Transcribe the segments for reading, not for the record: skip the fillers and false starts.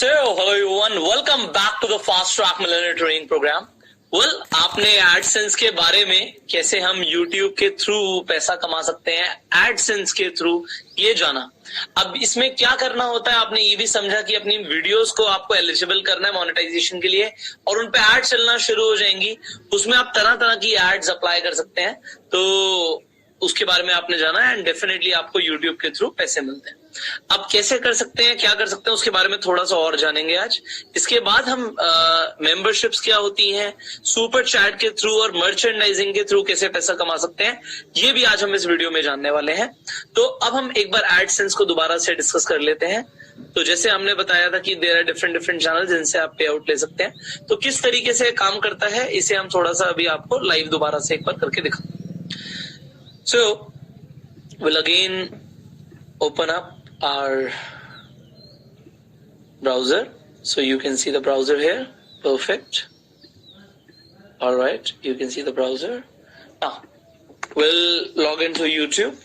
So, hello everyone, welcome back to the Fast Track Millionaire Training Program. Well, आपने AdSense के बारे में कैसे हम YouTube के थ्रू पैसा कमा सकते हैं, एडसेंस के थ्रू ये जाना। अब इसमें क्या करना होता है, आपने ये भी समझा कि अपनी वीडियोस को आपको एलिजिबल करना है मोनेटाइजेशन के लिए और उन पे एड चलना शुरू हो जाएंगी। उसमें आप तरह तरह की एड्स अप्लाई कर सकते हैं, तो उसके बारे में आपने जाना है एंड डेफिनेटली आपको यूट्यूब के थ्रू पैसे मिलते हैं। अब कैसे कर सकते हैं, क्या कर सकते हैं, उसके बारे में थोड़ा सा और जानेंगे आज। इसके बाद हम मेंबरशिप्स क्या होती हैं, सुपर चैट के थ्रू और मर्चेंडाइजिंग के थ्रू कैसे पैसा कमा सकते हैं, ये भी आज हम इस वीडियो में जानने वाले हैं। तो अब हम एक बार एडसेंस को दोबारा से डिस्कस कर लेते हैं। तो जैसे हमने बताया था कि देयर आर डिफरेंट चैनल जिनसे आप पे आउट ले सकते हैं, तो किस तरीके से काम करता है इसे हम थोड़ा सा अभी आपको लाइव दोबारा से एक बार करके दिखा। So we'll again open up our browser, so you can see the browser here. Perfect. All right, you can see the browser. Now we'll log into YouTube.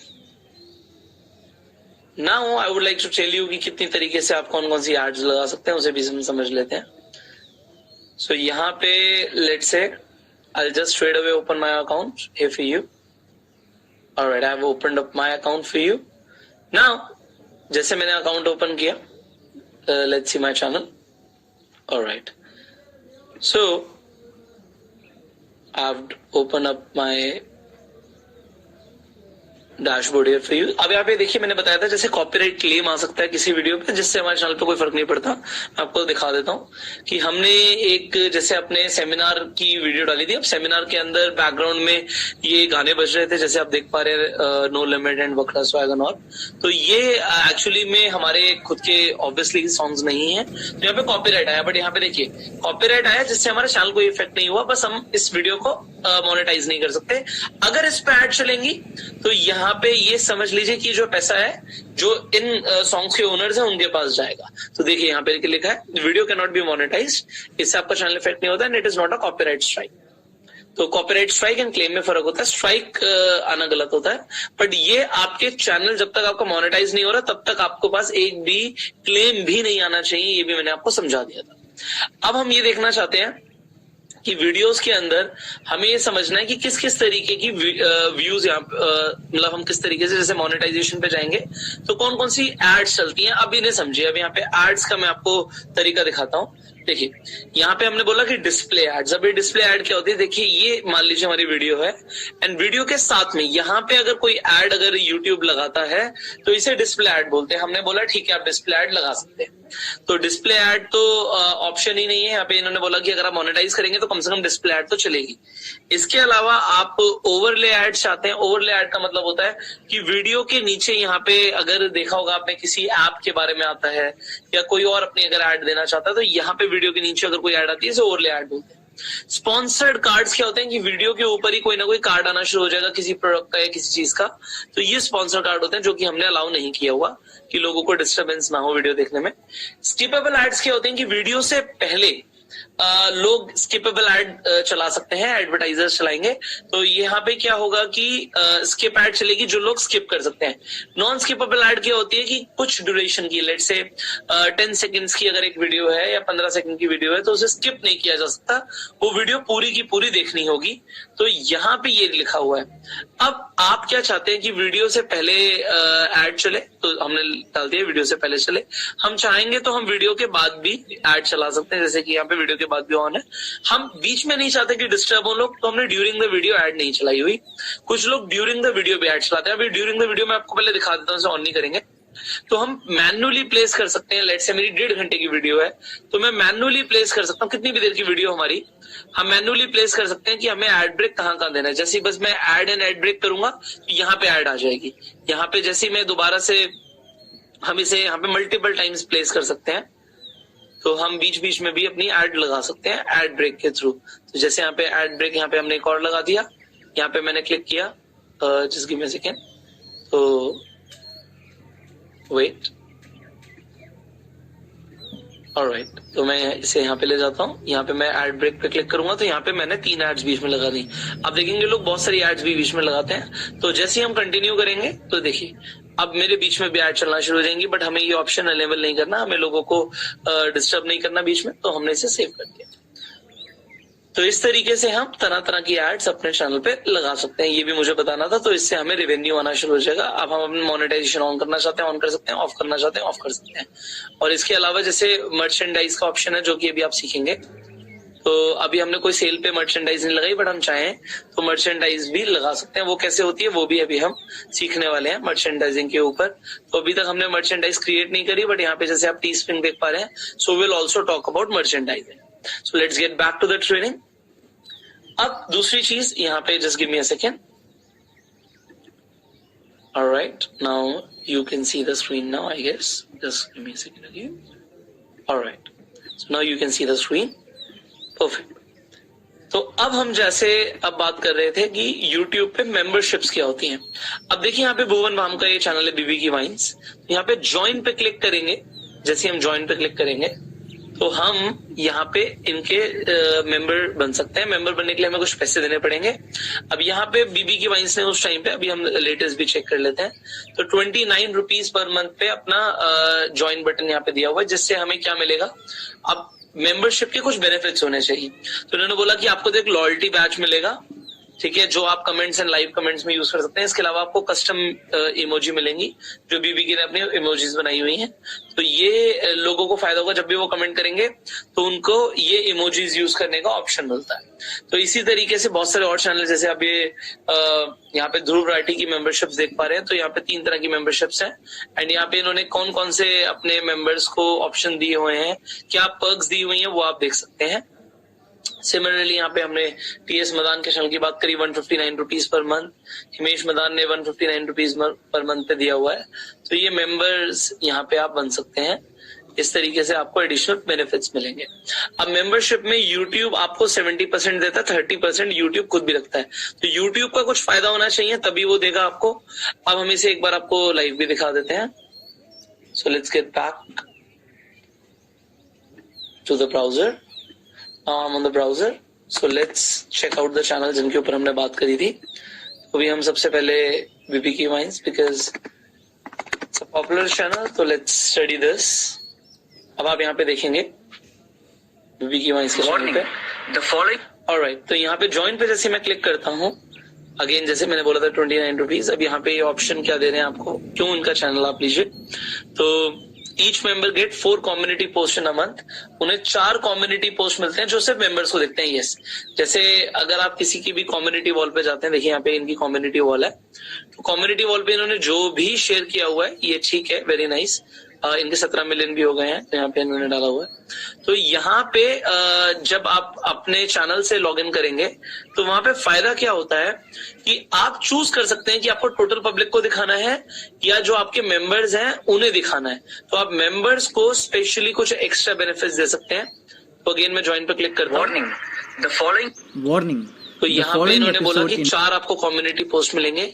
Now I would like to tell you कि कितनी तरीके से आप कौन कौन सी ads लगा सकते हैं, उसे भी हम समझ लेते हैं। So यहाँ पे let's say I'll just straight away open my account here for you. Alright, I have opened up my account for you. Now, जैसे मैंने अकाउंट ओपन किया, let's see my channel. Alright, so I've opened up my dashboard here for you. अब यहाँ पे देखिए, मैंने बताया था जैसे कॉपीराइट क्लेम आ सकता है किसी वीडियो पे, जिससे हमारे चैनल पे कोई फर्क नहीं पड़ता। मैं आपको दिखा देता हूँ कि हमने एक जैसे अपने सेमिनार की वीडियो डाली थी। अब सेमिनार के अंदर बैकग्राउंड में ये गाने बज रहे थे, जैसे आप देख पा रहे हैं, नो लिमिट एंड वकड़ा स्वैगन और। तो ये एक्चुअली में हमारे खुद के ऑब्वियसली सॉन्ग्स नहीं है, तो यहाँ पे कॉपीराइट आया। बट यहाँ पे देखिए कॉपीराइट आया जिससे हमारे चैनल को इफेक्ट नहीं हुआ, बस हम इस वीडियो को मोनेटाइज नहीं कर सकते। अगर इस पे ऐड चलेंगी तो यहाँ पे ये समझ लीजिए कि जो पैसा है जो इन सॉन्ग्स के ओनर्स हैं उनके पास जाएगा। तो देखिए यहाँ पे लिखा है video can not be monetised, इससे आपका चैनल इफेक्ट नहीं होता and it is not a copyright strike. तो कॉपीराइट स्ट्राइक एंड क्लेम में फर्क होता है। स्ट्राइक आना गलत होता है, बट ये आपके चैनल जब तक आपका मोनेटाइज नहीं हो रहा तब तक आपके पास एक भी क्लेम भी नहीं आना चाहिए। ये भी मैंने आपको समझा दिया था। अब हम ये देखना चाहते हैं कि वीडियोस के अंदर हमें ये समझना है कि किस किस तरीके की व्यूज यहाँ मतलब हम किस तरीके से जैसे मोनेटाइजेशन पे जाएंगे तो कौन कौन सी एड्स चलती हैं। अब इन्हें समझिए। अब यहाँ पे एड्स का मैं आपको तरीका दिखाता हूँ। देखिए यहाँ पे हमने बोला कि डिस्प्ले एड्स। अब ये डिस्प्ले एड क्या होती है, देखिए ये मान लीजिए हमारी वीडियो है एंड वीडियो के साथ में यहाँ पे अगर कोई एड अगर यूट्यूब लगाता है तो इसे डिस्प्ले एड बोलते हैं। हमने बोला ठीक है आप डिस्प्ले एड लगा सकते हैं। तो डिस्प्ले एड तो ऑप्शन ही नहीं है यहाँ पे। इन्होंने बोला कि अगर आप मोनेटाइज करेंगे तो कम से कम डिस्प्ले एड तो चलेगी। इसके अलावा आप ओवरले एड चाहते हैं। ओवरले एड का मतलब होता है कि वीडियो के नीचे यहाँ पे अगर देखा होगा आपने किसी ऐप के बारे में आता है या कोई और अपनी अगर एड देना चाहता है तो यहाँ पे वीडियो के नीचे अगर कोई ऐड आती है तो ओवरले ऐड बोलते हैं। स्पॉन्सर्ड कार्ड्स क्या होते हैं कि वीडियो के ऊपर ही कोई ना कोई कार्ड आना शुरू हो जाएगा किसी प्रोडक्ट का या किसी चीज का, तो ये स्पॉन्सर्ड कार्ड होते हैं जो कि हमने अलाउ नहीं किया हुआ कि लोगों को डिस्टरबेंस ना हो वीडियो देखने में। स्किपेबल एड्स क्या होते हैं कि वीडियो से पहले लोग स्किपेबल एड चला सकते हैं, एडवर्टाइजर्स चलाएंगे। तो यहाँ पे क्या होगा कि स्किप एड चलेगी जो लोग स्किप कर सकते हैं। नॉन स्किपेबल एड क्या होती है कि कुछ ड्यूरेशन की, लेट्स से 10 सेकंड्स की अगर एक वीडियो है या 15 सेकंड की वीडियो है तो उसे स्किप नहीं किया जा सकता, वो वीडियो पूरी की पूरी देखनी होगी। तो यहाँ पे ये लिखा हुआ है। अब आप क्या चाहते हैं कि वीडियो से पहले एड चले, तो हमने डाल दिया वीडियो से पहले चले। हम चाहेंगे तो हम वीडियो के बाद भी एड चला सकते हैं, जैसे कि यहाँ पे वीडियो के बाद भी ऑन है। हम बीच में नहीं चाहते कि डिस्टर्ब हो लोग, तो हमने ड्यूरिंग द वीडियो एड नहीं चलाई हुई। कुछ लोग ड्यूरिंग द वीडियो भी एड चलाते हैं। अभी ड्यूरिंग द वीडियो मैं आपको पहले दिखा देता हूँ, इसे ऑन नहीं करेंगे तो हम मैन्युअली प्लेस कर सकते हैं। लेट्स से मेरी 1.5 घंटे की वीडियो है तो मैं मैन्युअली प्लेस कर सकता हूँ, कितनी भी देर की वीडियो हमारी, हम मैन्युअली प्लेस कर सकते हैं कि हमें एड ब्रेक कहाँ कहाँ देना है। जैसे बस मैं एड एंड एड ब्रेक करूंगा तो यहाँ पे एड आ जाएगी। यहाँ पे जैसे मैं दोबारा से हम इसे यहाँ पे मल्टीपल टाइम्स प्लेस कर सकते हैं, तो हम बीच बीच में भी अपनी एड लगा सकते हैं एड ब्रेक के थ्रू। तो जैसे यहाँ पे एड ब्रेक यहाँ पे हमने एक और लगा दिया, यहाँ पे मैंने क्लिक किया, just give me a second, तो वेट, ऑलराइट, तो मैं इसे यहाँ पे ले जाता हूँ। यहाँ पे मैं एड ब्रेक पे क्लिक करूंगा तो यहाँ पे मैंने 3 एड्स बीच में लगा दी। अब देखेंगे लोग बहुत सारी एड्स भी बीच में लगाते हैं। तो जैसे ही हम कंटिन्यू करेंगे तो देखिए अब मेरे बीच में भी ऐड चलना शुरू हो जाएंगी, बट हमें ये ऑप्शन अनेबल नहीं करना, हमें लोगों को डिस्टर्ब नहीं करना बीच में, तो हमने इसे सेव कर दिया। तो इस तरीके से हम तरह तरह की एड्स अपने चैनल पे लगा सकते हैं, ये भी मुझे बताना था। तो इससे हमें रेवेन्यू आना शुरू हो जाएगा। अब हम अपने मोनेटाइजेशन ऑन करना चाहते हैं ऑन कर सकते हैं, ऑफ करना चाहते हैं ऑफ कर सकते हैं। और इसके अलावा जैसे मर्चेंडाइज का ऑप्शन है जो कि अभी आप सीखेंगे। तो अभी हमने कोई सेल पे मर्चेंडाइज नहीं लगाई, बट हम चाहें तो मर्चेंडाइज भी लगा सकते हैं। वो कैसे होती है वो भी अभी हम सीखने वाले हैं मर्चेंडाइजिंग के ऊपर। तो अभी तक हमने मर्चेंडाइज क्रिएट नहीं करी, बट यहाँ पे जैसे आप टीस्प्रिंग देख पा रहे हैं, so will also talk about merchandising. So let's get back to the training. अब दूसरी चीज यहाँ पे, just give me a second. All right, now you can see the screen now, I guess. Just give me a second again. All right, so now you can see the screen. Perfect. तो अब हम जैसे अब बात कर रहे थे कि YouTube पे मेंबरशिप्स क्या होती हैं। अब देखिए यहाँ पे भुवन भाम का ये चैनल है बीबी की वाइन्स। यहाँ पे ज्वाइन पे क्लिक करेंगे। जैसे हम ज्वाइन पे क्लिक करेंगे तो हम यहाँ पे इनके मेंबर बन सकते हैं। मेंबर बनने के लिए हमें कुछ पैसे देने पड़ेंगे। अब यहाँ पे बीबी की वाइन्स ने उस टाइम पे, अभी हम लेटेस्ट भी चेक कर लेते हैं, तो 29 रुपीज पर मंथ पे अपना ज्वाइन बटन यहाँ पे दिया हुआ है, जिससे हमें क्या मिलेगा। अब मेंबरशिप के कुछ बेनिफिट्स होने चाहिए। तो उन्होंने बोला कि आपको तो एक लॉयल्टी बैच मिलेगा, ठीक है, जो आप कमेंट्स एंड लाइव कमेंट्स में यूज कर सकते हैं। इसके अलावा आपको कस्टम इमोजी मिलेंगी जो बीबी ने अपनी इमोजीज बनाई हुई हैं। तो ये लोगों को फायदा होगा, जब भी वो कमेंट करेंगे तो उनको ये इमोजीज यूज करने का ऑप्शन मिलता है। तो इसी तरीके से बहुत सारे और चैनल, जैसे आप ये यहाँ पे ध्रुव राठी की मेंबरशिप्स देख पा रहे हैं। तो यहाँ पे 3 तरह की मेंबरशिप्स हैं एंड यहाँ पे इन्होंने कौन कौन से अपने मेंबर्स को ऑप्शन दिए हुए हैं, क्या पर्क्स दी हुई हैं, वो आप देख सकते हैं। सिमिलरली यहाँ पे हमने टीएस मदान के चैनल की बात करी, 159 rupees per month. Himesh Madan ने 159 रुपीज पर मंथ पे दिया हुआ है। तो ये मेंबर्स यहाँ पे आप बन सकते हैं। इस तरीके से आपको एडिशनल बेनिफिट्स मिलेंगे। अब मेंबरशिप में यूट्यूब आपको 70% देता है, 30% यूट्यूब खुद भी रखता है। तो यूट्यूब का कुछ फायदा होना चाहिए, तभी वो देगा आपको। अब हम इसे एक बार आपको लाइव भी दिखा देते हैं। So let's get back to the browser. Now I'm on the browser, so let's check out the channel जिनके ऊपर हमने बात करी थी। तो भी हम सबसे पहले बीबी की wines, because it's a popular channel, तो let's study this। अब आप यहाँ पे देखेंगे बीबी की वाइन्स के चैनल पे the following। Alright, तो यहाँ पे ज्वाइन पे जैसे मैं क्लिक करता हूँ, अगेन जैसे मैंने बोला था 29 रुपीज। अब यहाँ पे ये ऑप्शन क्या दे रहे हैं आपको, क्यों इनका चैनल आप लीजिए। तो each member get 4 community post in a month. उन्हें 4 कम्युनिटी पोस्ट मिलते हैं जो सिर्फ मेंबर्स को देखते हैं। यस, जैसे अगर आप किसी की भी कम्युनिटी वॉल पे जाते हैं, देखिए यहाँ पे इनकी कम्युनिटी वॉल है। तो कम्युनिटी वॉल पे इन्होंने जो भी शेयर किया हुआ है ये ठीक है, वेरी नाइस। इनके 17 मिलियन भी हो गए हैं, तो यहाँ पे इन्होंने डाला हुआ है। तो यहाँ पे जब आप अपने चैनल से लॉग इन करेंगे तो वहां पे फायदा क्या होता है कि आप चूज कर सकते हैं कि आपको टोटल पब्लिक को दिखाना है या जो आपके मेंबर्स हैं उन्हें दिखाना है। तो आप मेंबर्स को स्पेशली कुछ एक्स्ट्रा बेनिफिट्स दे सकते हैं। तो अगेन मैं ज्वाइन पे क्लिक करता हूँ। The following warning. तो यहाँ पे इन्होंने बोला कि 4 आपको कम्युनिटी पोस्ट मिलेंगे।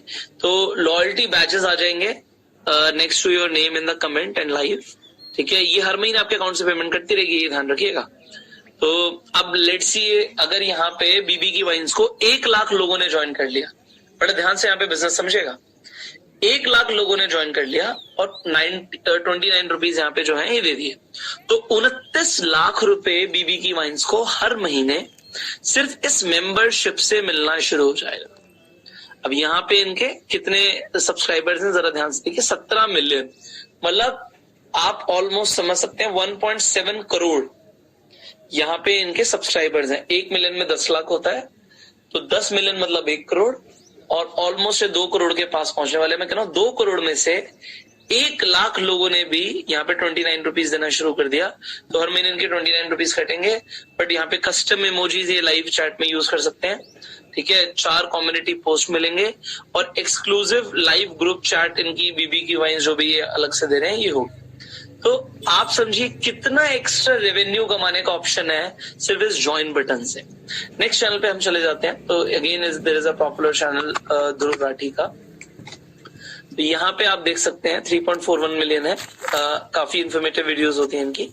तो लॉयल्टी बैचेस आ जाएंगे next to your name in the comment and live, ठीक है। ये हर महीने आपके अकाउंट से पेमेंट करती रहेगी, ये ध्यान रखिएगा। तो अब लेट्स सी, अगर यहाँ पे बीबी की वाइन्स को 1 लाख लोगों ने ज्वाइन कर लिया, बड़े ध्यान से यहाँ पे बिजनेस समझेगा। 1 लाख लोगों ने ज्वाइन कर लिया और 29 रुपीज यहाँ पे जो है ये दे दिए, तो 29 लाख रुपए बीबी की वाइन्स को हर महीने सिर्फ इस मेंबरशिप से मिलना शुरू हो जाएगा। अब यहाँ पे इनके कितने सब्सक्राइबर्स हैं जरा ध्यान से देखिए, 17 मिलियन। मतलब आप ऑलमोस्ट समझ सकते हैं 1.7 करोड़ यहाँ पे इनके सब्सक्राइबर्स हैं। 1 मिलियन में 10 लाख होता है, तो 10 मिलियन मतलब 1 करोड़, और ऑलमोस्ट 2 करोड़ के पास पहुंचने वाले। मैं कह रहा हूँ 2 करोड़ में से 1 लाख लोगों ने भी यहाँ पे 29 रुपीज देना शुरू कर दिया। तो हर महीने इनके 29 रुपीज कटेंगे। बट यहाँ पे कस्टम इमोजीज ये लाइव चैट में यूज कर सकते हैं, ठीक है। 4 कम्युनिटी पोस्ट मिलेंगे और एक्सक्लूसिव लाइव ग्रुप चैट इनकी बीबी की वाइन्स जो भी ये अलग से दे रहे हैं ये होगी। तो आप समझिए कितना एक्स्ट्रा रेवेन्यू कमाने का ऑप्शन है सिर्फ इस ज्वाइन बटन से। नेक्स्ट चैनल पे हम चले जाते हैं। तो again there is a popular channel Dhruv Rathee का। तो यहाँ पे आप देख सकते हैं 3.41 मिलियन है। काफी इन्फॉर्मेटिव वीडियोस होती हैं इनकी।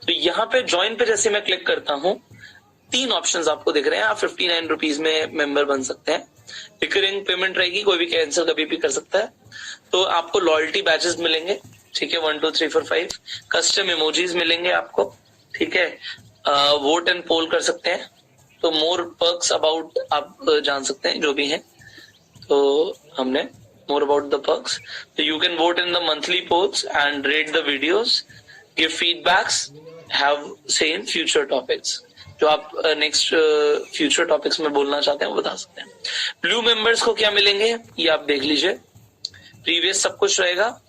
तो यहाँ पे ज्वाइन पे जैसे मैं क्लिक करता हूँ, 3 ऑप्शंस आपको दिख रहे हैं। आप 59 रुपीज में मेंबर बन सकते हैं। रिकरिंग पेमेंट रहेगी, कोई भी कैंसिल कभी भी कर सकता है। तो आपको लॉयल्टी बैचेस मिलेंगे, ठीक है, 1 2 3 4 5। कस्टम इमोजीज मिलेंगे आपको, ठीक है। वोट एंड पोल कर सकते हैं, तो मोर पर्क्स अबाउट आप जान सकते हैं जो भी हैं। तो हमने मोर अबाउट द पर्क्स, तो you can vote in the monthly polls and rate the videos, give feedbacks, have say in future topics. जो आप नेक्स्ट फ्यूचर टॉपिक्स में बोलना चाहते हैं वो बता सकते हैं। ब्लू मेंबर्स को क्या मिलेंगे ये आप देख लीजिए, प्रीवियस सब कुछ रहेगा।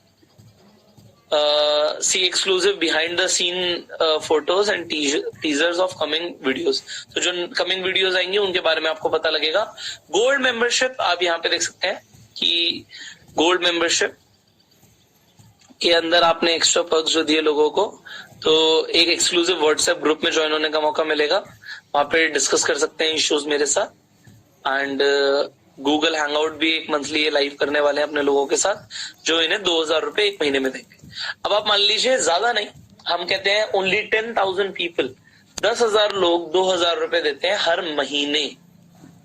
See exclusive behind the scene photos and teasers of coming videos, तो जो कमिंग वीडियोस आएंगे उनके बारे में आपको पता लगेगा। गोल्ड मेंबरशिप आप यहाँ पे देख सकते हैं कि गोल्ड मेंबरशिप के अंदर आपने एक्स्ट्रा पर्क्स जो दिए लोगों को, तो एक एक्सक्लूसिव व्हाट्सएप ग्रुप में ज्वाइन होने का मौका मिलेगा, वहां पे डिस्कस कर सकते हैं इश्यूज मेरे साथ। एंड गूगल हैंगआउट भी एक मंथली लाइव करने वाले हैं अपने लोगों के साथ, जो इन्हें 2000 रुपए एक महीने में देंगे। अब आप मान लीजिए ज्यादा नहीं, हम कहते हैं ओनली 10,000 पीपल, 10,000 लोग 2000 रुपए देते हैं हर महीने।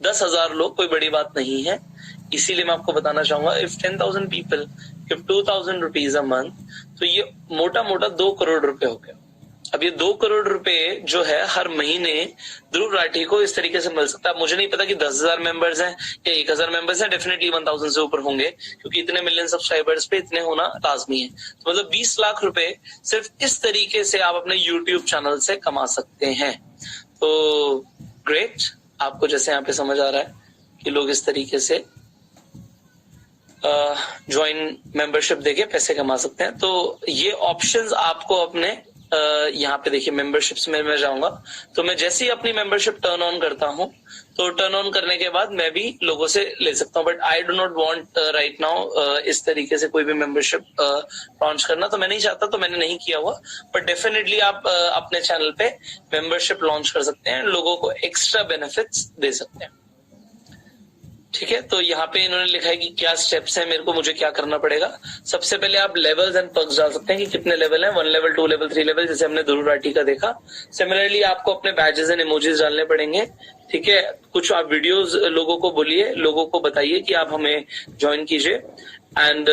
10,000 लोग कोई बड़ी बात नहीं है, इसीलिए मैं आपको बताना चाहूंगा, if 10,000 people give 2,000 rupees a month, तो ये मोटा मोटा 2 करोड़ रुपए हो गए। अब ये 2 करोड़ रुपए जो है हर महीने ध्रुव राठी को इस तरीके से मिल सकता है। मुझे नहीं पता कि 10,000 मेंबर्स हैं या 1,000 मेंबर्स हैं, डेफिनेटली 1,000 से ऊपर होंगे, क्योंकि इतने मिलियन सब्सक्राइबर्स पे इतने होना लाजमी है। तो मतलब 20 लाख रुपए सिर्फ इस तरीके से आप अपने यूट्यूब चैनल से कमा सकते हैं। तो ग्रेट, आपको जैसे यहाँ पे समझ आ रहा है कि लोग इस तरीके से ज्वाइन मेंबरशिप देके पैसे कमा सकते हैं। तो ये ऑप्शंस आपको अपने यहाँ पे देखिए मेंबरशिप्स में मैं जाऊंगा, तो मैं जैसे ही अपनी मेंबरशिप टर्न ऑन करता हूँ, तो टर्न ऑन करने के बाद मैं भी लोगों से ले सकता हूँ। But I do not want right now इस तरीके से कोई भी मेंबरशिप लॉन्च करना, तो मैं नहीं चाहता, तो मैंने नहीं किया हुआ। बट डेफिनेटली आप अपने चैनल पे मेंबरशिप लॉन्च कर सकते हैं, लोगों को एक्स्ट्रा बेनिफिट्स दे सकते हैं, ठीक है। तो यहाँ पे इन्होंने लिखा है कि क्या स्टेप्स हैं, मुझे क्या करना पड़ेगा। सबसे पहले आप लेवल्स एंड पर्क्स डाल सकते हैं कि कितने लेवल हैं, 1 लेवल 2 लेवल 3 लेवल, जैसे हमने ध्रुव राठी का देखा। सिमिलरली आपको अपने बैजेस एंड इमोजीज डालने पड़ेंगे, ठीक है। कुछ आप वीडियोस लोगों को बोलिए, लोगों को बताइए कि आप हमें ज्वाइन कीजिए, एंड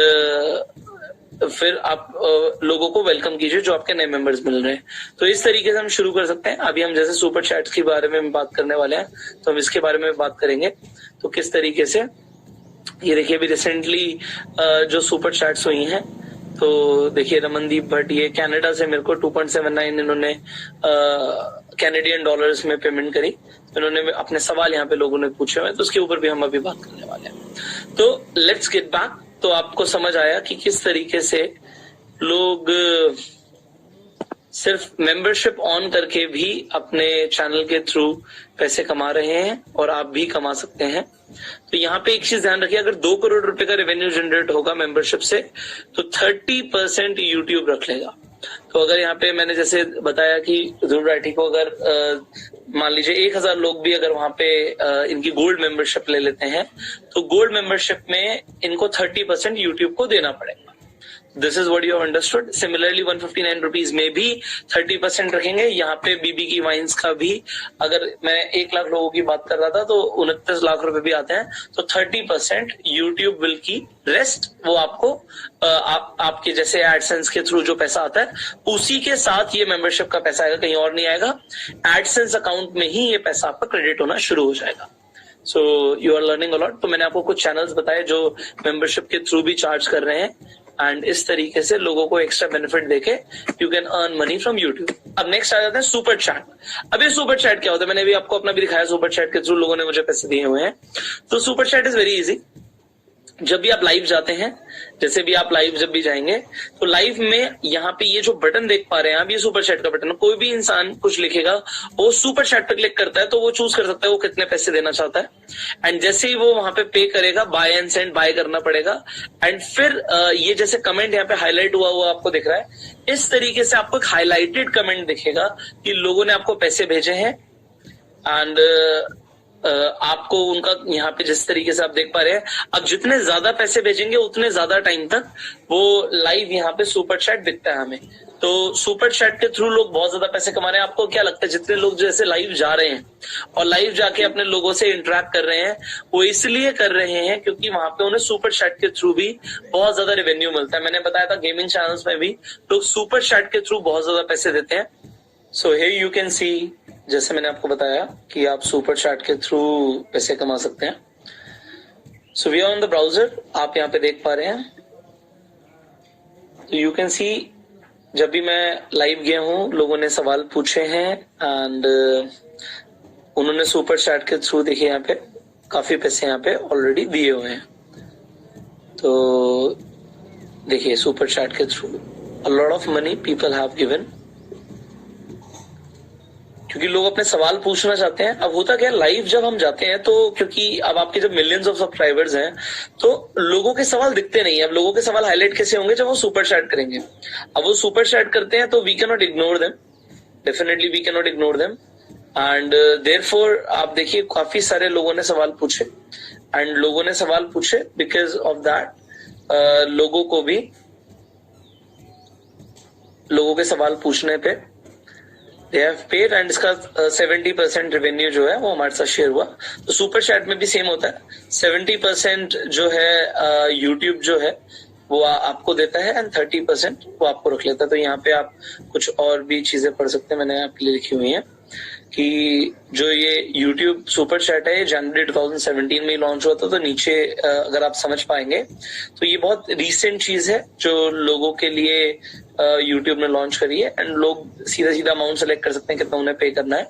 फिर आप लोगों को वेलकम कीजिए जो आपके नए मेंबर्स मिल रहे हैं। तो इस तरीके से हम शुरू कर सकते हैं। अभी हम जैसे सुपर चैट्स के बारे में बात करने वाले हैं, तो हम इसके बारे में बात करेंगे। तो किस तरीके से, ये देखिए अभी रिसेंटली जो सुपर चैट्स हुई हैं, तो देखिए रमनदीप भट्ट, ये कनाडा से मेरे को 2.79 इन्होंने कैनेडियन डॉलर्स में पेमेंट करी। इन्होंने अपने सवाल यहाँ पे लोगों ने पूछे हुए, तो उसके ऊपर भी हम अभी बात करने वाले हैं। तो लेट्स गेट बैक। तो आपको समझ आया कि किस तरीके से लोग सिर्फ मेंबरशिप ऑन करके भी अपने चैनल के थ्रू पैसे कमा रहे हैं, और आप भी कमा सकते हैं। तो यहाँ पे एक चीज ध्यान रखिए, अगर 2 करोड़ रुपए का रेवेन्यू जनरेट होगा मेंबरशिप से, तो 30% यूट्यूब रख लेगा। तो अगर यहाँ पे मैंने जैसे बताया कि ध्रुव राठी को अगर मान लीजिए 1,000 लोग भी अगर वहां पे इनकी गोल्ड मेंबरशिप ले लेते हैं, तो गोल्ड मेंबरशिप में इनको 30% यूट्यूब को देना पड़ेगा। This is what you have understood. Similarly 159 rupees में भी 30% रखेंगे। यहाँ पे बीबी की वाइन्स का भी, अगर मैं 1 लाख लोगों की बात कर रहा था, तो 29 लाख रुपए भी आते हैं। तो 30% यूट्यूब विल की, रेस्ट वो आपको आपके जैसे एडसेंस के थ्रू जो पैसा आता है, उसी के साथ ये मेंबरशिप का पैसा आएगा, कहीं और नहीं आएगा। एडसेंस अकाउंट में ही ये पैसा आपका क्रेडिट होना शुरू हो जाएगा। So you are learning a lot. तो मैंने आपको कुछ चैनल्स बताए जो मेंबरशिप के थ्रू भी चार्ज कर रहे हैं, एंड इस तरीके से लोगों को एक्स्ट्रा बेनिफिट देके you can earn money from YouTube. अब नेक्स्ट आ जाते हैं सुपर चैट। अब ये सुपर चैट क्या होता है, मैंने अभी आपको अपना भी दिखाया, सुपर चैट के थ्रू लोगों ने मुझे पैसे दिए हुए हैं। तो super chat is very easy. जब भी आप लाइव जाते हैं, जैसे भी आप लाइव जब भी जाएंगे, तो लाइव में यहाँ पे ये जो बटन देख पा रहे हैं आप, ये सुपर चैट का बटन है। कोई भी इंसान कुछ लिखेगा, वो सुपर चैट पे क्लिक करता है, तो वो चूज कर सकता है वो कितने पैसे देना चाहता है। एंड जैसे ही वो वहां पे पे करेगा, बाय एंड सेंड, बाय करना पड़ेगा। एंड फिर ये जैसे कमेंट यहाँ पे हाईलाइट हुआ हुआ आपको दिख रहा है, इस तरीके से आपको एक हाईलाइटेड कमेंट दिखेगा कि लोगों ने आपको पैसे भेजे हैं। एंड आपको उनका यहाँ पे जिस तरीके से आप देख पा रहे हैं, अब जितने ज्यादा पैसे भेजेंगे उतने ज्यादा टाइम तक वो लाइव यहाँ पे सुपर चैट दिखता है हमें। तो सुपर चैट के थ्रू लोग बहुत ज्यादा पैसे कमा रहे हैं। आपको क्या लगता है जितने लोग जैसे लाइव जा रहे हैं और लाइव जाके अपने लोगों से इंटरेक्ट कर रहे हैं, वो इसलिए कर रहे हैं क्योंकि वहां पे उन्हें सुपर चैट के थ्रू भी बहुत ज्यादा रेवेन्यू मिलता है। मैंने बताया था गेमिंग चैनल्स में भी लोग सुपर चैट के थ्रू बहुत ज्यादा पैसे देते हैं। सो हियर यू कैन सी, जैसे मैंने आपको बताया कि आप सुपर चैट के थ्रू पैसे कमा सकते हैं। So we are on the browser, आप यहाँ पे देख पा रहे हैं। तो यू कैन सी जब भी मैं लाइव गया हूं लोगों ने सवाल पूछे हैं एंड उन्होंने सुपर चैट के थ्रू देखिए यहाँ पे काफी पैसे यहाँ पे ऑलरेडी दिए हुए हैं। तो देखिए सुपर चैट के through a lot of money people have given, क्योंकि लोग अपने सवाल पूछना चाहते हैं। अब होता क्या लाइव जब हम जाते हैं तो क्योंकि अब आपके जब मिलियंस ऑफ सब्सक्राइबर्स हैं तो लोगों के सवाल दिखते नहीं है। अब लोगों के सवाल हाईलाइट कैसे होंगे जब वो सुपर चैट करेंगे। अब वो सुपर चैट करते हैं तो we can not ignore them, definitely we can not ignore them and therefore आप देखिए काफी सारे लोगों ने सवाल पूछे एंड लोगों ने सवाल पूछे बिकॉज ऑफ दैट लोगों के सवाल पूछने पे they have paid and इसका 70% रेवेन्यू जो है वो हमारे साथ शेयर हुआ। तो सुपर चैट में भी सेम होता है, 70% जो है यूट्यूब जो है वो आपको देता है एंड 30% वो आपको रख लेता है। तो यहाँ पे आप कुछ और भी चीजें पढ़ सकते हैं, मैंने आपके लिए लिखी हुई है कि जो ये YouTube सुपर चैट है जनवरी 2017 में लॉन्च हुआ था। तो नीचे अगर आप समझ पाएंगे तो ये बहुत रीसेंट चीज है जो लोगों के लिए YouTube ने लॉन्च करी है एंड लोग सीधा सीधा अमाउंट सेलेक्ट कर सकते हैं कितना उन्हें पे करना है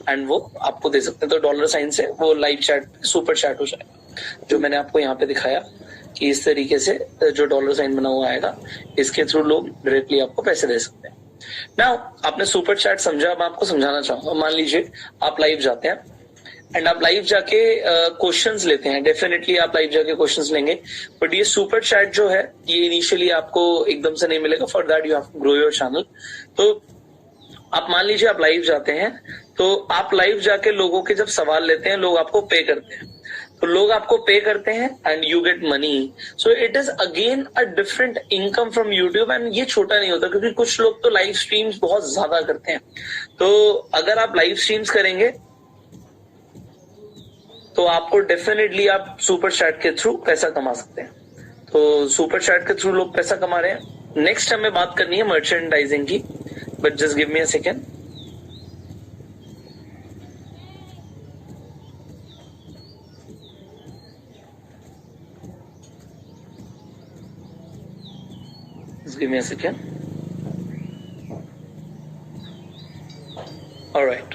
एंड वो आपको दे सकते हैं। तो डॉलर साइन से वो लाइव चैट सुपर चैट हो जाएगा, जो मैंने आपको यहाँ पे दिखाया कि इस तरीके से जो डॉलर साइन बना हुआ आएगा इसके थ्रू लोग डायरेक्टली आपको पैसे दे सकते हैं। नाउ आपने सुपर चैट समझा, अब आपको समझाना चाहूंगा। मान लीजिए आप लाइव जाते हैं एंड आप लाइव जाके क्वेश्चंस लेते हैं, डेफिनेटली आप लाइव जाके क्वेश्चंस लेंगे, बट ये सुपर चैट जो है ये इनिशियली आपको एकदम से नहीं मिलेगा। For that you have to grow your channel. तो आप मान लीजिए आप लाइव जाते हैं तो आप लाइव जाके लोगों के जब सवाल लेते हैं लोग आपको पे करते हैं, तो लोग आपको पे करते हैं and you get money. So it is again a different income from YouTube and ये छोटा नहीं होता क्योंकि कुछ लोग तो लाइव स्ट्रीम्स बहुत ज्यादा करते हैं। तो अगर आप लाइव स्ट्रीम्स करेंगे तो आपको डेफिनेटली आप सुपर चैट के थ्रू पैसा कमा सकते हैं। तो सुपर चैट के थ्रू लोग पैसा कमा रहे हैं। नेक्स्ट हमें बात करनी है मर्चेंडाइजिंग की, but just give me a second. Give me a second. All right.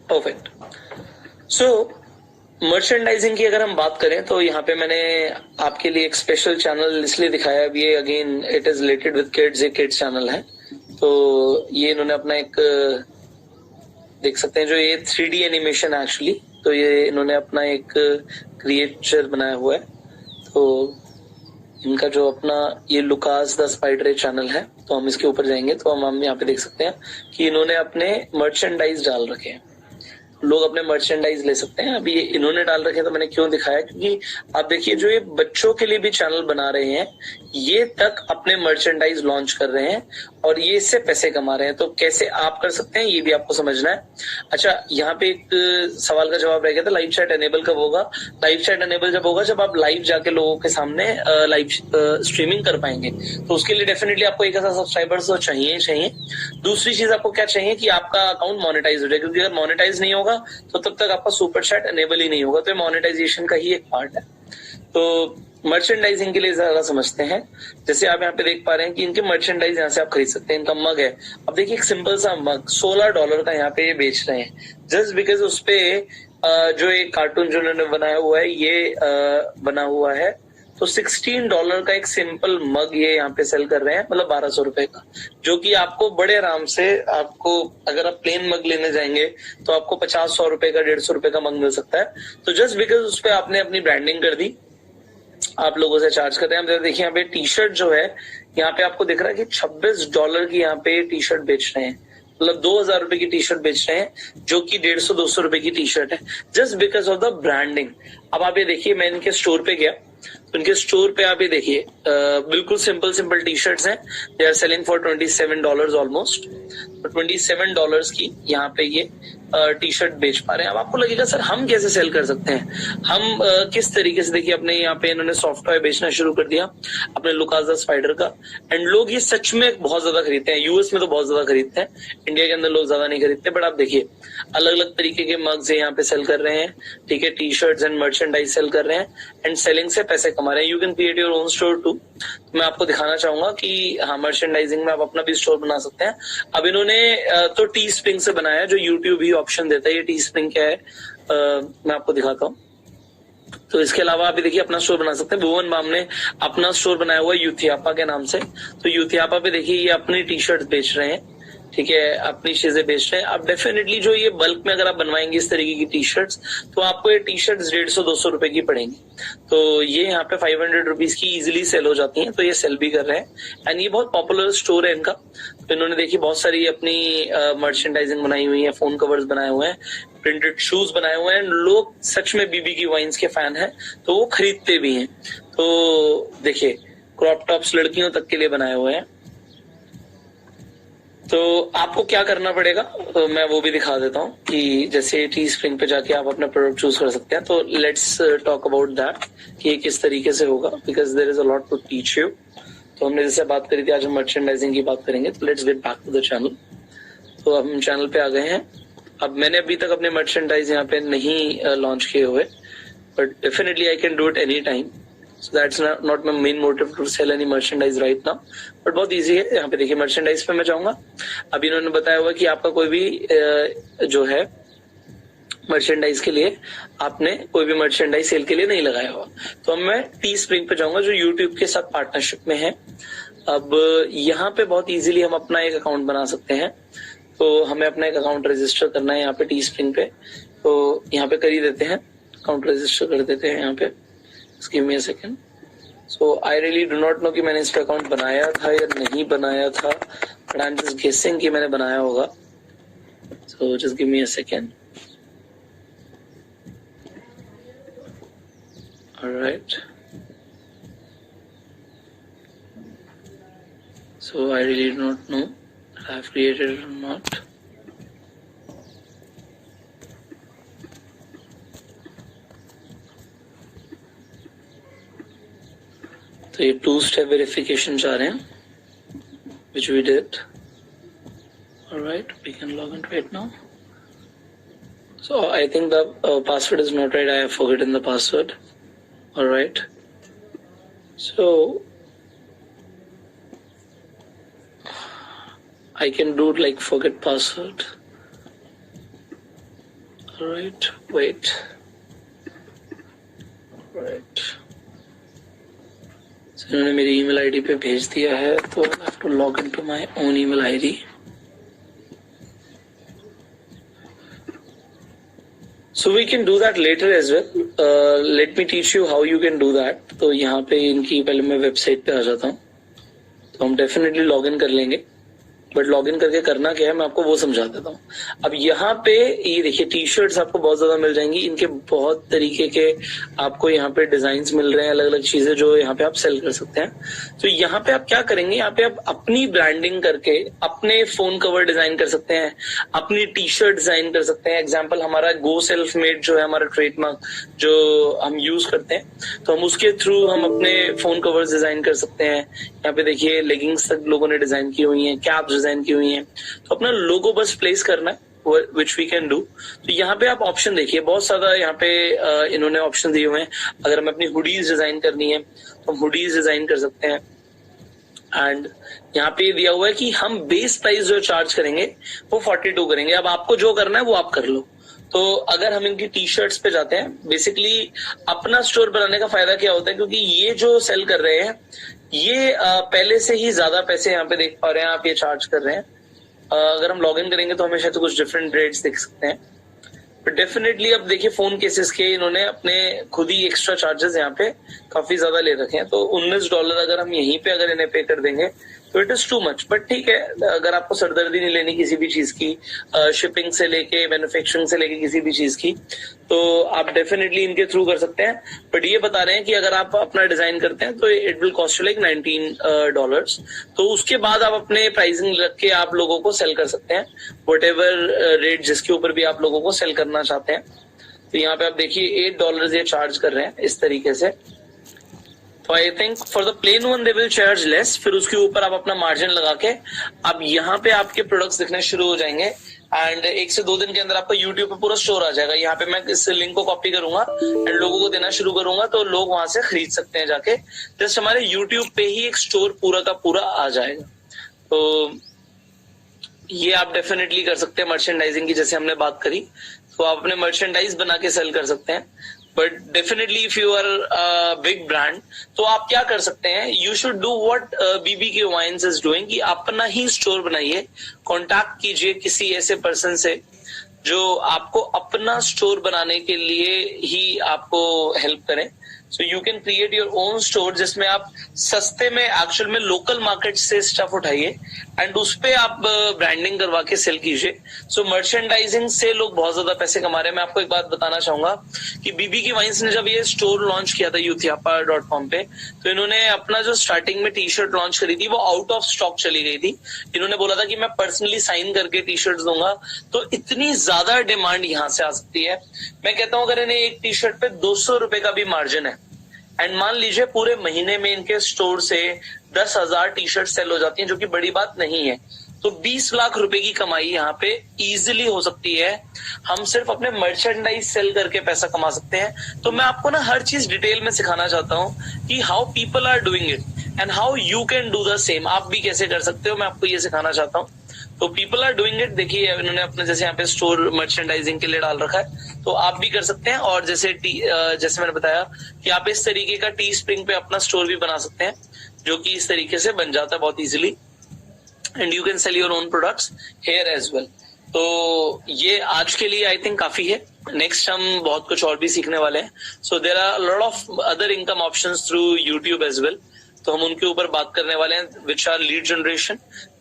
Perfect. So merchandising की अगर हम बात करें तो यहाँ पे मैंने आपके लिए एक स्पेशल चैनल इसलिए दिखाया है, ये again it is related with kids, ये किड्स चैनल है। तो ये इन्होंने अपना एक देख सकते हैं जो ये 3D एनिमेशन है एक्चुअली, तो ये इन्होंने अपना एक क्रिएचर बनाया हुआ है। तो इनका जो अपना ये लुकास द स्पाइडर चैनल है, तो हम इसके ऊपर जाएंगे तो हम यहाँ पे देख सकते हैं कि इन्होंने अपने मर्चेंडाइज डाल रखे हैं, लोग अपने मर्चेंडाइज ले सकते हैं। अभी ये इन्होंने डाल रखे हैं तो मैंने क्यों दिखाया, क्योंकि आप देखिए जो ये बच्चों के लिए भी चैनल बना रहे हैं ये तक अपने मर्चेंडाइज लॉन्च कर रहे हैं और ये इससे पैसे कमा रहे हैं। तो कैसे आप कर सकते हैं ये भी आपको समझना है। अच्छा, यहाँ पे एक सवाल का जवाब रह गया था, लाइव चैट एनेबल कब होगा? लाइव चैट एनेबल जब होगा जब आप लाइव जाके लोगों के सामने लाइव स्ट्रीमिंग कर पाएंगे। तो उसके लिए डेफिनेटली आपको 1000 सब्सक्राइबर्स तो चाहिए। दूसरी चीज आपको क्या चाहिए कि आपका अकाउंट मोनेटाइज हो जाए, क्योंकि अगर मोनेटाइज नहीं होगा तो तब तक आपका सुपर चैट एनेबल ही नहीं होगा। तो मोनेटाइजेशन का ही एक पार्ट है। तो मर्चेंडाइजिंग के लिए ज्यादा समझते हैं। जैसे आप यहाँ पे देख पा रहे हैं कि इनके मर्चेंडाइज यहाँ से आप खरीद सकते हैं। इनका मग है, अब देखिए एक सिंपल सा मग $16 का यहाँ पे ये बेच रहे हैं, जस्ट बिकॉज उस पे जो एक कार्टून जो उन्होंने बनाया हुआ है ये बना हुआ है। तो $16 का एक सिंपल मग ये यहाँ पे सेल कर रहे हैं, मतलब 1200 रुपए का, जो कि आपको बड़े आराम से आपको अगर आप प्लेन मग लेने जाएंगे तो आपको 50-100 रुपए का 150 रुपए का मग मिल सकता है। तो जस्ट बिकॉज उस पर आपने अपनी ब्रांडिंग कर दी, आप लोगों से चार्ज करते हैं। देखिए यहाँ पे टी शर्ट जो है यहाँ पे आपको दिख रहा है कि $26 की यहाँ पे टी शर्ट बेच रहे हैं, मतलब 2000 रुपए की टी शर्ट बेच रहे हैं जो कि 150-200 रुपए की टी शर्ट है, just because of the branding. अब आप ये देखिए, मैं इनके स्टोर पे गया तो इनके स्टोर पे आप ये देखिए बिल्कुल सिंपल टी शर्ट्स हैं। They are selling for $27 almost. तो $27 की यहाँ पे ये टी शर्ट बेच पा रहे हैं। अब आपको लगेगा सर हम कैसे सेल कर सकते हैं, हम किस तरीके से, देखिए अपने यहाँ पे इन्होंने सॉफ्ट टॉय बेचना शुरू कर दिया अपने लुकास द स्पाइडर का, एंड लोग ये सच में बहुत ज्यादा खरीदते हैं। यूएस में तो बहुत ज्यादा खरीदते हैं, इंडिया के अंदर लोग ज्यादा नहीं खरीदते। बट आप देखिए अलग अलग तरीके के मग्स यहाँ पे सेल कर रहे हैं, ठीक है, T shirts and merchandise sell कर रहे हैं एंड सेलिंग से पैसे कमा रहे हैं। You can create your own store too. मैं आपको दिखाना चाहूंगा कि हाँ, मर्चेंडाइजिंग में आप अपना भी स्टोर बना सकते हैं। अब इन्होंने तो टी स्प्रिंग से बनाया, जो यूट्यूब ही ऑप्शन देता है। ये टी स्प्रिंग क्या है मैं आपको दिखाता हूँ। तो इसके अलावा आप देखिए अपना स्टोर बना सकते हैं। भुवन बाम ने अपना स्टोर बनाया हुआ है यूथियापा के नाम से। तो यूथियापा पे देखिए ये अपनी टी शर्ट बेच रहे हैं, ठीक है, अपनी चीजें बेच रहे हैं। अब डेफिनेटली जो ये बल्क में अगर आप बनवाएंगे इस तरीके की टी शर्ट्स, तो आपको ये टी शर्ट्स 150-200 रुपए की पड़ेंगी। तो ये यहाँ पे 500 रुपीज की इजिली सेल हो जाती हैं। तो ये सेल भी कर रहे हैं एंड ये बहुत पॉपुलर स्टोर है इनका। तो इन्होंने देखिए बहुत सारी अपनी मर्चेंडाइजिंग बनाई हुई है, फोन कवर्स बनाए हुए हैं, प्रिंटेड शूज बनाए हुए हैं। लोग सच में बीबी की वाइन्स के फैन हैं तो वो खरीदते भी हैं। तो देखिए क्रॉप टॉप्स लड़कियों तक के लिए बनाए हुए हैं। तो आपको क्या करना पड़ेगा, तो मैं वो भी दिखा देता हूँ कि जैसे टी स्प्रिंग पे जाके आप अपना प्रोडक्ट चूज कर सकते हैं। तो लेट्स टॉक अबाउट दैट कि ये किस तरीके से होगा, because there is a lot to teach you. तो हमने जैसे बात करी थी, आज हम मर्चेंडाइजिंग की बात करेंगे। तो let's get back to the channel. तो अब हम चैनल पे आ गए हैं। अब मैंने अभी तक अपने मर्चेंडाइज यहाँ पे नहीं लॉन्च किए हुए, but definitely I can do it any time. So that's not my main motive to sell any merchandise right now, but बहुत इजी है। यहाँ पे देखिए मर्चेंडाइज पे मैं जाऊंगा। अब इन्होंने बताया हुआ कि आपका कोई भी जो है मर्चेंडाइज के लिए आपने कोई भी मर्चेंडाइज सेल के लिए नहीं लगाया हुआ। तो अब मैं टी स्प्रिंग पे जाऊंगा जो यूट्यूब के साथ पार्टनरशिप में है। अब यहाँ पे बहुत इजीली हम अपना एक अकाउंट बना सकते हैं। तो हमें अपना एक अकाउंट रजिस्टर करना है यहाँ पे टी स्प्रिंग पे। तो यहाँ पे कर ही देते हैं, अकाउंट रजिस्टर कर देते हैं यहाँ पे। Just give me a second. So I really do not know कि मैंने इस पे अकाउंट बनाया था या नहीं बनाया था, but I'm just guessing कि मैंने बनाया होगा। So just give me a second. Alright. So I really do not know if I have created it or not. तो ये 2-step वेरिफिकेशन जा रहे हैं, which we did. Alright, we can log into it now. So I think the password is not right. I have forgotten the password. Alright. So I can do like forget password. Alright, wait. Right. So, इन्होंने मेरी email ID पे भेज दिया है, तो I have to log into my own email ID. So we can do that later as well. Let me teach you how you can do that. तो यहाँ पे इनकी पहले मैं वेबसाइट पे आ जाता हूँ। तो हम डेफिनेटली लॉग इन कर लेंगे, बट लॉग इन करके करना क्या है मैं आपको वो समझा देता हूँ। अब यहाँ पे ये देखिए टी शर्ट्स आपको बहुत ज्यादा मिल जाएंगी। इनके बहुत तरीके के आपको यहाँ पे डिजाइन्स मिल रहे हैं, अलग अलग चीजें जो यहाँ पे आप सेल कर सकते हैं। तो यहाँ पे आप क्या करेंगे, यहाँ पे आप अपनी ब्रांडिंग करके अपने फोन कवर डिजाइन कर सकते हैं, अपनी टी शर्ट डिजाइन कर सकते हैं। एग्जाम्पल हमारा गो सेल्फ मेड जो है हमारा ट्रेडमार्क जो हम यूज करते हैं, तो हम उसके थ्रू हम अपने फोन कवर्स डिजाइन कर सकते हैं। यहाँ पे देखिए लेगिंग्स तक लोगों ने डिजाइन की हुई है, कैप्स डिजाइन की हुई है। तो अपना लोगो बस प्लेस करना है, which we can do। तो यहाँ पे आप ऑप्शन देखिए, बहुत ज्यादा यहाँ पे इन्होंने ऑप्शन दिए हुए हैं। अगर हमें अपनी हुडीज डिजाइन करनी है तो हम हुडीज डिजाइन कर सकते हैं। एंड यहाँ पे दिया हुआ है कि हम बेस प्राइस जो चार्ज करेंगे वो 42 करेंगे। अब आपको जो करना है वो आप कर लो। तो अगर हम इनकी टी शर्ट्स पे जाते हैं, बेसिकली अपना स्टोर बनाने का फायदा क्या होता है, क्योंकि ये जो सेल कर रहे हैं ये पहले से ही ज्यादा पैसे यहाँ पे देख पा रहे हैं आप, ये चार्ज कर रहे हैं। अगर हम लॉग इन करेंगे तो हमेशा तो कुछ डिफरेंट रेट्स देख सकते हैं, बट डेफिनेटली अब देखिए फोन केसेस के इन्होंने अपने खुद ही एक्स्ट्रा चार्जेस यहाँ पे काफी ज्यादा ले रखे हैं। तो $19 अगर हम यहीं पे अगर इन्हें पे कर देंगे तो it is too much, but ठीक है, अगर आपको सरदर्दी नहीं लेनी किसी भी चीज की, शिपिंग से लेके मैन्युफैक्चरिंग से लेके किसी भी चीज की, तो आप डेफिनेटली इनके थ्रू कर सकते हैं। बट ये बता रहे हैं कि अगर आप अपना डिजाइन करते हैं तो it will cost you like $19, तो उसके बाद आप अपने प्राइसिंग रख के आप लोगों को सेल कर सकते हैं, वट एवर रेट जिसके ऊपर भी आप लोगों को सेल करना चाहते हैं। तो यहाँ पे आप देखिए $8 ये चार्ज कर रहे हैं इस तरीके से। तो I think for the plain one they will charge less, फिर उसके ऊपर आप अपना मार्जिन लगा के अब यहाँ पे आपके प्रोडक्ट्स दिखने शुरू हो जाएंगे, एंड 1 से 2 दिन के अंदर आपका यूट्यूब पे पूरा स्टोर आ जाएगा। यहाँ पे मैं इस लिंक को कॉपी करूंगा एंड लोगों को देना शुरू करूंगा, तो लोग वहां से खरीद सकते हैं जाके। जस्ट हमारे यूट्यूब पे ही एक स्टोर पूरा का पूरा आ जाएगा। तो ये आप डेफिनेटली कर सकते हैं मर्चेंडाइजिंग की, जैसे हमने बात करी, तो आप अपने मर्चेंडाइज बना के सेल कर सकते हैं। But definitely if you are big brand, तो आप क्या कर सकते हैं, you should do what BBK wines is doing, कि अपना ही स्टोर बनाइए, कॉन्टैक्ट कीजिए किसी ऐसे पर्सन से जो आपको अपना स्टोर बनाने के लिए ही आपको हेल्प करें। So you can create your own store, जिसमें आप सस्ते में एक्चुअल में लोकल मार्केट से स्टफ उठाइए एंड उस पे आप ब्रांडिंग करवा के सेल कीजिए। सो मर्चेंडाइजिंग से लोग बहुत ज्यादा पैसे कमा रहे हैं। मैं आपको एक बात बताना चाहूंगा कि BBK वाइन्स ने जब ये स्टोर लॉन्च किया था youthiyapa.com पे, तो इन्होंने अपना जो स्टार्टिंग में टी-शर्ट लॉन्च करी थी वो आउट ऑफ स्टॉक चली गई थी। इन्होंने बोला था कि मैं पर्सनली साइन करके टी-शर्ट दूंगा, तो इतनी ज्यादा डिमांड यहाँ से आ सकती है। मैं कहता हूँ अगर इन्हें एक टी-शर्ट पे 200 रुपए का भी मार्जिन है, एंड मान लीजिए पूरे महीने में इनके स्टोर से 10,000 टी-शर्ट सेल हो जाती हैं, जो कि बड़ी बात नहीं है, तो 20 लाख रुपए की कमाई यहाँ पे इजीली हो सकती है। हम सिर्फ अपने मर्चेंडाइज सेल करके पैसा कमा सकते हैं। तो मैं आपको ना हर चीज डिटेल में सिखाना चाहता हूँ कि how people are doing it and how you can do the same. आप भी कैसे कर सकते हो, मैं आपको ये सिखाना चाहता हूँ। तो पीपल आर डूइंग इट, देखिए इन्होंने अपने जैसे यहाँ पे स्टोर मर्चेंडाइजिंग के लिए डाल रखा है, तो आप भी कर सकते हैं। और जैसे मैंने बताया कि आप इस तरीके का Teespring पे अपना स्टोर भी बना सकते हैं, जो कि इस तरीके से बन जाता है बहुत easily, and you can sell your own products here as well. तो ये आज के लिए आई थिंक काफी है। नेक्स्ट हम बहुत कुछ और भी सीखने वाले हैं। So there are lot of other income options through YouTube as well, तो हम उनके ऊपर बात करने वाले हैं, which are lead generation,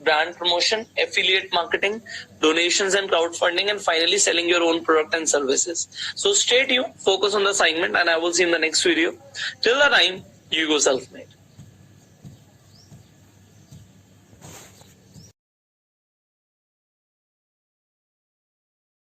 brand promotion, affiliate marketing, donations and crowdfunding, and finally selling your own product and services. So stay tuned, focus on the assignment, and I will see you in the next video. Till the time, you go self-made.